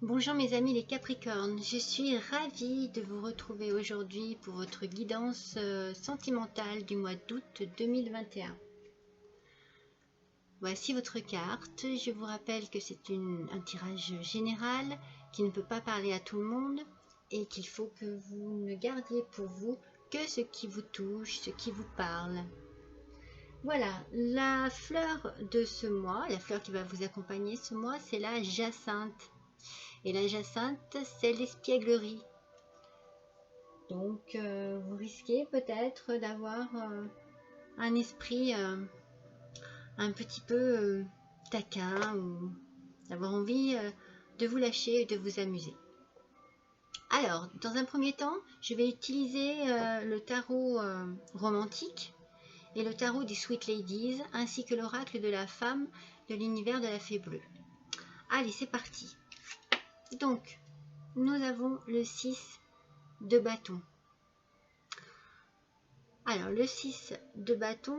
Bonjour mes amis les Capricornes, je suis ravie de vous retrouver aujourd'hui pour votre guidance sentimentale du mois d'août 2021. Voici votre carte. Je vous rappelle que c'est un tirage général qui ne peut pas parler à tout le monde et qu'il faut que vous ne gardiez pour vous que ce qui vous touche, ce qui vous parle. Voilà, la fleur de ce mois, la fleur qui va vous accompagner ce mois, c'est la jacinthe. Et la jacinthe, c'est l'espièglerie. Donc, vous risquez peut-être d'avoir un esprit un petit peu taquin ou d'avoir envie de vous lâcher et de vous amuser. Alors, dans un premier temps, je vais utiliser le tarot romantique et le tarot des Sweet Ladies, ainsi que l'oracle de la femme de l'univers de la fée bleue. Allez, c'est parti. Donc, nous avons le 6 de bâton. Alors, le 6 de bâton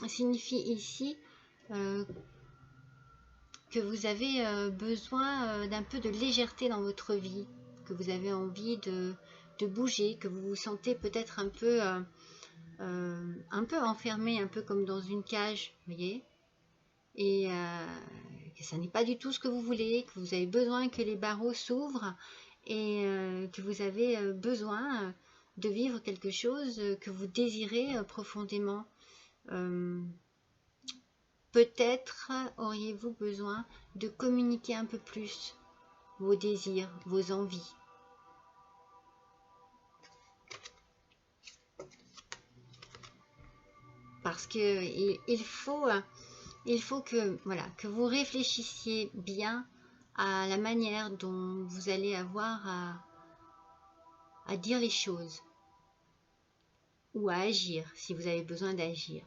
signifie ici que vous avez besoin d'un peu de légèreté dans votre vie, que vous avez envie de bouger, que vous vous sentez peut-être un peu enfermé, un peu comme dans une cage, vous voyez, et que ça n'est pas du tout ce que vous voulez, que vous avez besoin que les barreaux s'ouvrent et que vous avez besoin de vivre quelque chose que vous désirez profondément. Peut-être auriez-vous besoin de communiquer un peu plus vos désirs, vos envies. Parce que il faut que, voilà, que vous réfléchissiez bien à la manière dont vous allez avoir à dire les choses ou à agir si vous avez besoin d'agir.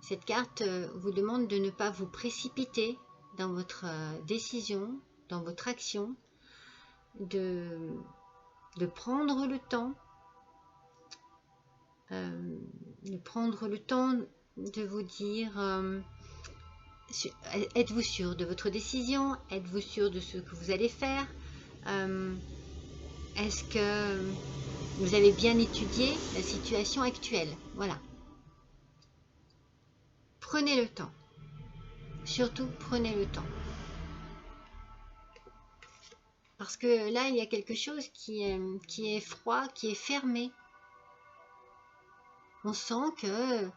Cette carte vous demande de ne pas vous précipiter dans votre décision, dans votre action, de prendre le temps, de vous dire êtes-vous sûr de votre décision, êtes-vous sûr de ce que vous allez faire, est-ce que vous avez bien étudié la situation actuelle. Voilà. Prenez le temps. Surtout, prenez le temps. Parce que là, il y a quelque chose qui est froid, qui est fermé. On sent que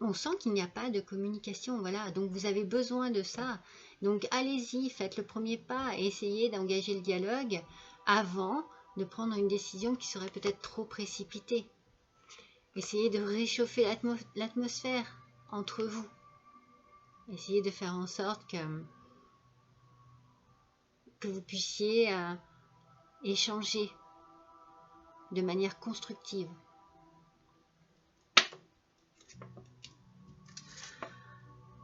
on sent qu'il n'y a pas de communication. Voilà. Donc, vous avez besoin de ça. Donc, allez-y, faites le premier pas et essayez d'engager le dialogue avant de prendre une décision qui serait peut-être trop précipitée. Essayez de réchauffer l'atmosphère entre vous. Essayez de faire en sorte que vous puissiez échanger de manière constructive.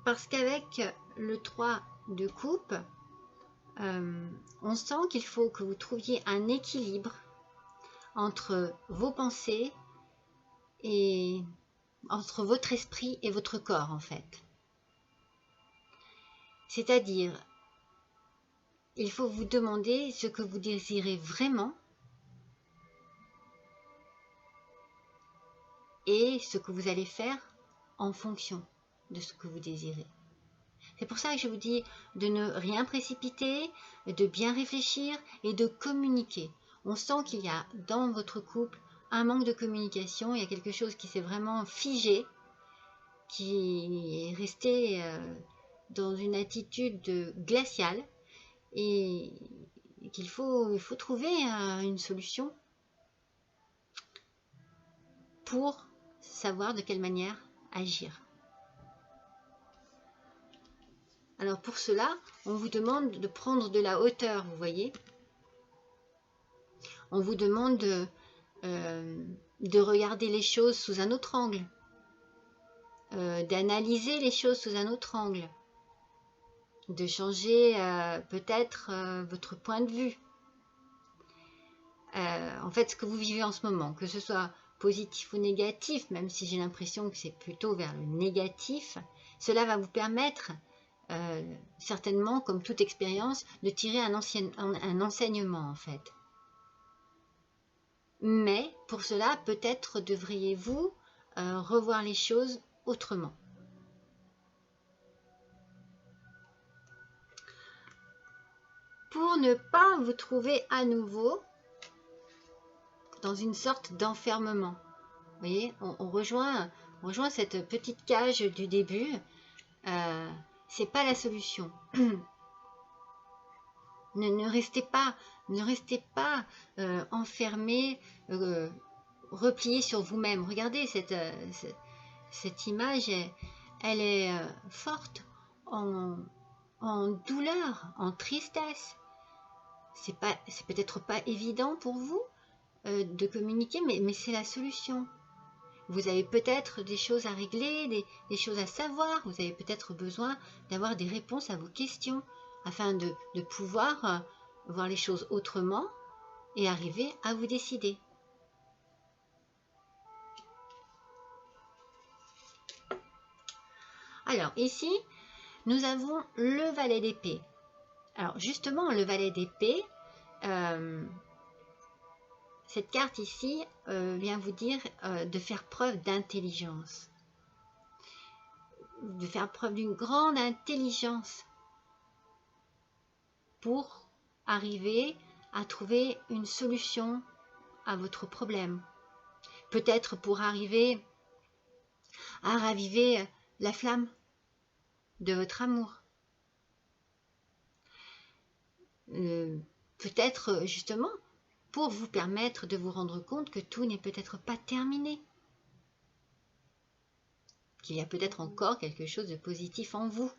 Parce qu'avec le 3 de coupe, on sent qu'il faut que vous trouviez un équilibre entre vos pensées et entre votre esprit et votre corps en fait. C'est-à-dire, il faut vous demander ce que vous désirez vraiment et ce que vous allez faire en fonction de ce que vous désirez. C'est pour ça que je vous dis de ne rien précipiter, de bien réfléchir et de communiquer. On sent qu'il y a dans votre couple un manque de communication, il y a quelque chose qui s'est vraiment figé, qui est resté dans une attitude glaciale et qu'il faut trouver une solution pour savoir de quelle manière agir. Alors pour cela, on vous demande de prendre de la hauteur, vous voyez. On vous demande de regarder les choses sous un autre angle, d'analyser les choses sous un autre angle, de changer peut-être votre point de vue. En fait, ce que vous vivez en ce moment, que ce soit positif ou négatif, même si j'ai l'impression que c'est plutôt vers le négatif, cela va vous permettre, certainement, comme toute expérience, de tirer un enseignement en fait. Mais pour cela, peut-être devriez-vous revoir les choses autrement. Pour ne pas vous trouver à nouveau dans une sorte d'enfermement. Vous voyez, on rejoint cette petite cage du début. C'est pas la solution. Ne restez pas enfermé, replié sur vous-même. Regardez cette image, elle est forte en douleur, en tristesse. C'est peut-être pas évident pour vous de communiquer, mais c'est la solution. Vous avez peut-être des choses à régler, des choses à savoir. Vous avez peut-être besoin d'avoir des réponses à vos questions afin de pouvoir voir les choses autrement et arriver à vous décider. Alors ici, nous avons le valet d'épée. Alors justement, le valet d'épée, cette carte ici vient vous dire de faire preuve d'intelligence. De faire preuve d'une grande intelligence pour arriver à trouver une solution à votre problème. Peut-être pour arriver à raviver la flamme de votre amour. Peut-être justement pour vous permettre de vous rendre compte que tout n'est peut-être pas terminé. Qu'il y a peut-être encore quelque chose de positif en vous.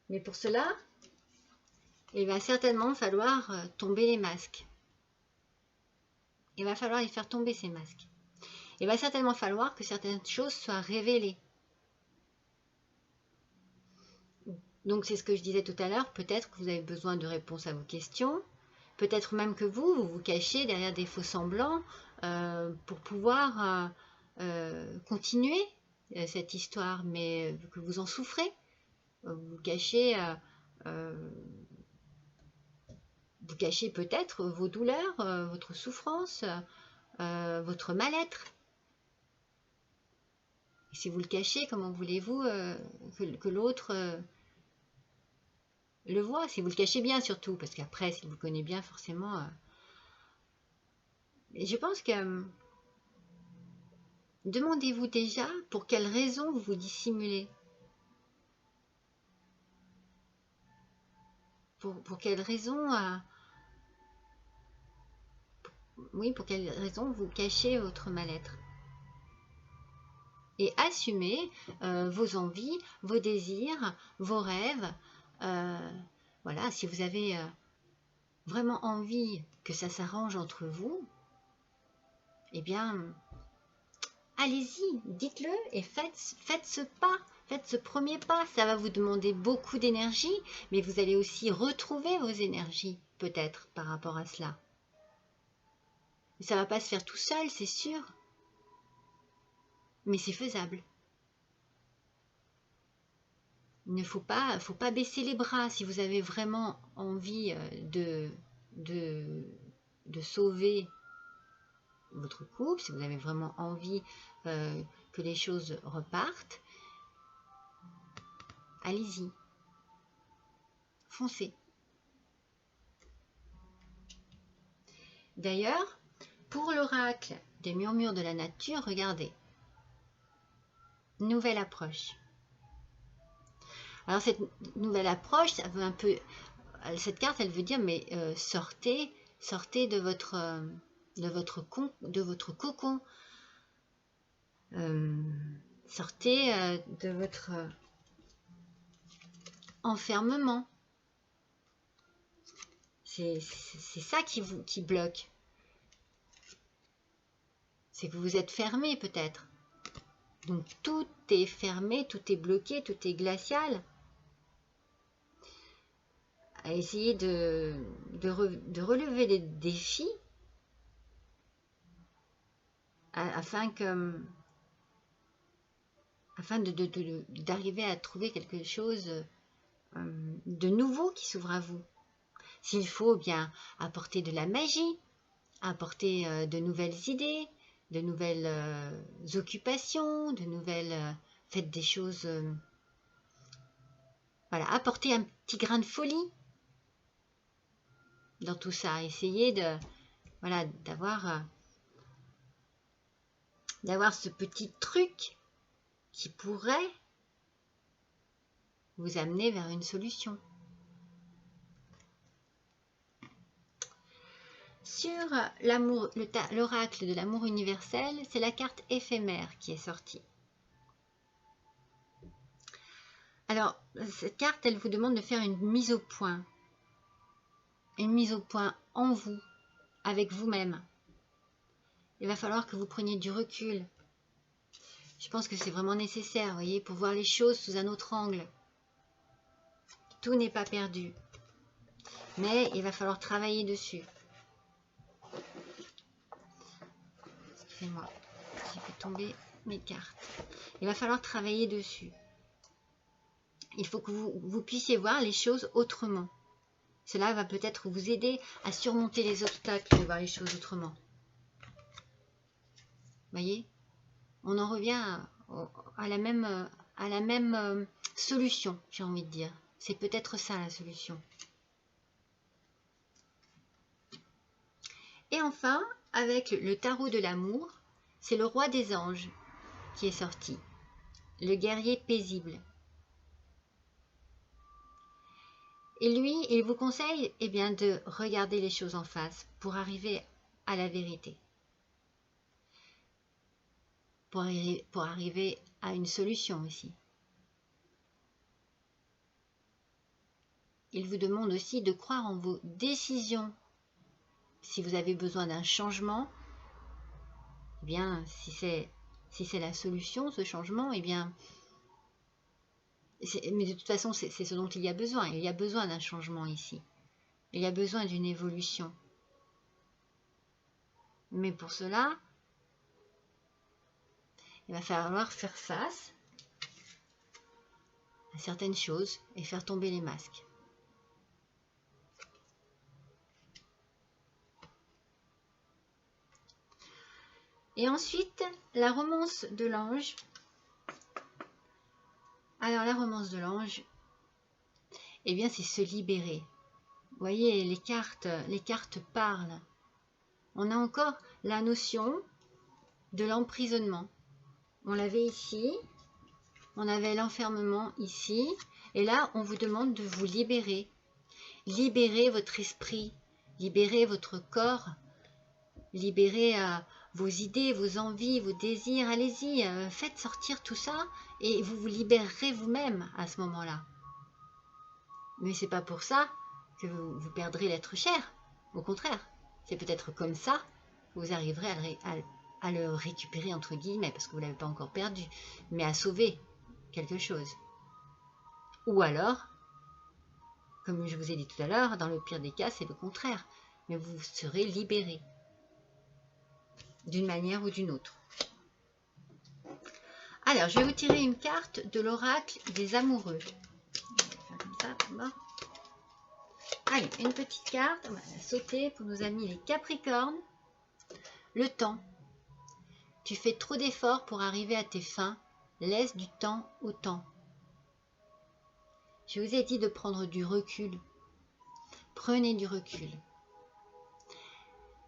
Mais pour cela, il va certainement falloir tomber les masques. Il va falloir les faire tomber, ces masques. Il va certainement falloir que certaines choses soient révélées. Donc c'est ce que je disais tout à l'heure, peut-être que vous avez besoin de réponses à vos questions, peut-être même que vous vous cachez derrière des faux semblants pour pouvoir continuer cette histoire, mais que vous en souffrez. Vous cachez peut-être vos douleurs, votre souffrance, votre mal-être. Et si vous le cachez, comment voulez-vous que l'autre le voit? Si vous le cachez bien surtout, parce qu'après, s'il vous connaît bien, forcément... Et je pense que... Demandez-vous déjà pour quelles raisons vous vous dissimulez. Pour quelles raisons... Oui, pour quelles raisons vous cachez votre mal-être. Et assumez vos envies, vos désirs, vos rêves. Voilà, si vous avez vraiment envie que ça s'arrange entre vous, eh bien, allez-y, dites-le et faites ce pas, faites ce premier pas. Ça va vous demander beaucoup d'énergie, mais vous allez aussi retrouver vos énergies, peut-être, par rapport à cela. Et ça ne va pas se faire tout seul, c'est sûr. Mais c'est faisable. Il ne faut pas baisser les bras si vous avez vraiment envie de sauver votre couple, si vous avez vraiment envie que les choses repartent. Allez-y. Foncez. D'ailleurs, pour l'oracle des murmures de la nature, regardez. Nouvelle approche. Alors cette nouvelle approche, ça veut un peu, cette carte, elle veut dire, mais sortez de votre cocon, sortez de votre enfermement. C'est ça qui bloque. C'est que vous vous êtes fermé peut-être. Donc tout est fermé, tout est bloqué, tout est glacial. À essayer de relever les défis afin d'arriver à trouver quelque chose de nouveau qui s'ouvre à vous. S'il faut, bien apporter de la magie, apporter de nouvelles idées, de nouvelles occupations, de nouvelles... faites des choses... voilà, apporter un petit grain de folie dans tout ça. Essayez de... voilà, d'avoir ce petit truc qui pourrait vous amener vers une solution. Sur l'amour, l'oracle de l'amour universel, c'est la carte éphémère qui est sortie. Alors, cette carte, elle vous demande de faire une mise au point. Une mise au point en vous, avec vous-même. Il va falloir que vous preniez du recul. Je pense que c'est vraiment nécessaire, vous voyez, pour voir les choses sous un autre angle. Tout n'est pas perdu. Mais il va falloir travailler dessus. Excusez-moi, j'ai fait tomber mes cartes. Il va falloir travailler dessus. Il faut que vous puissiez voir les choses autrement. Cela va peut-être vous aider à surmonter les obstacles de voir les choses autrement. Voyez, on en revient à la même solution, j'ai envie de dire. C'est peut-être ça la solution. Et enfin, avec le tarot de l'amour, c'est le roi des anges qui est sorti. Le guerrier paisible. Et lui, il vous conseille de regarder les choses en face pour arriver à la vérité. Pour arriver à une solution aussi. Il vous demande aussi de croire en vos décisions. Si vous avez besoin d'un changement, si c'est la solution, ce changement, mais de toute façon, c'est ce dont il y a besoin. Il y a besoin d'un changement ici. Il y a besoin d'une évolution. Mais pour cela, il va falloir faire face à certaines choses et faire tomber les masques. Et ensuite, la romance de l'ange. Alors, la romance de l'ange, c'est se libérer. Vous voyez, les cartes parlent. On a encore la notion de l'emprisonnement. On l'avait ici, on avait l'enfermement ici, et là, on vous demande de vous libérer. Libérez votre esprit, libérez votre corps, libérez vos idées, vos envies, vos désirs. Allez-y, faites sortir tout ça et vous vous libérerez vous-même à ce moment-là. Mais c'est pas pour ça que vous perdrez l'être cher. Au contraire, c'est peut-être comme ça que vous arriverez à le récupérer entre guillemets, parce que vous ne l'avez pas encore perdu, mais à sauver quelque chose. Ou alors, comme je vous ai dit tout à l'heure, dans le pire des cas, c'est le contraire. Mais vous serez libéré d'une manière ou d'une autre. Alors, je vais vous tirer une carte de l'oracle des amoureux. On va faire comme ça, d'abord. Allez, une petite carte. On va la sauter pour nos amis les Capricornes. Le temps. Tu fais trop d'efforts pour arriver à tes fins. Laisse du temps au temps. Je vous ai dit de prendre du recul. Prenez du recul.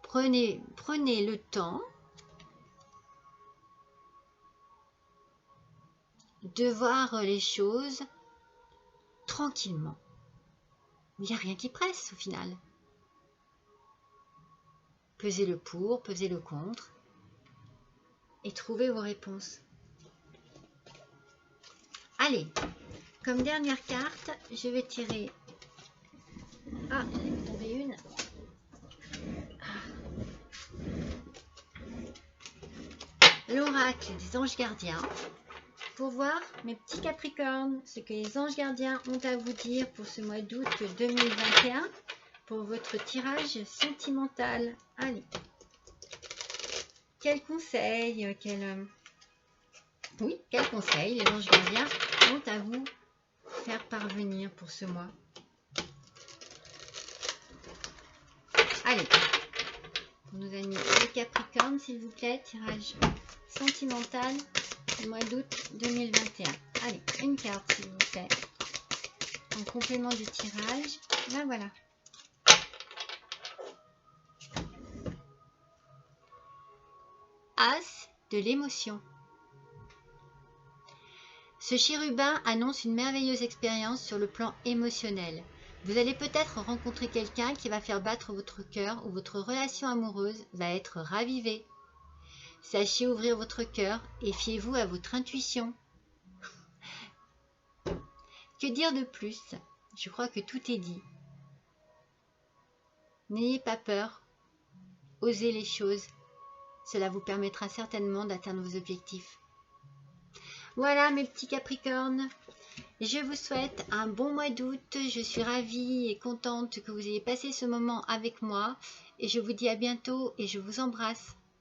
Prenez le temps de voir les choses tranquillement. Il n'y a rien qui presse au final. Pesez le pour, pesez le contre et trouvez vos réponses. Allez, comme dernière carte, je vais tirer... Ah, il est tombé une. L'oracle des anges gardiens. Pour voir, mes petits Capricornes, ce que les anges gardiens ont à vous dire pour ce mois d'août 2021, pour votre tirage sentimental. Allez. quel conseil, oui, quel conseil les anges gardiens vont à vous faire parvenir pour ce mois? Allez, pour nos amis les Capricornes, s'il vous plaît, tirage sentimental du mois d'août 2021. Allez, une carte, s'il vous plaît, en complément du tirage. Ben voilà. As de l'émotion. Ce chérubin annonce une merveilleuse expérience sur le plan émotionnel. Vous allez peut-être rencontrer quelqu'un qui va faire battre votre cœur ou votre relation amoureuse va être ravivée. Sachez ouvrir votre cœur et fiez-vous à votre intuition. Que dire de plus? Je crois que tout est dit. N'ayez pas peur. Osez les choses. Cela vous permettra certainement d'atteindre vos objectifs. Voilà mes petits Capricornes. Je vous souhaite un bon mois d'août. Je suis ravie et contente que vous ayez passé ce moment avec moi. Et je vous dis à bientôt et je vous embrasse.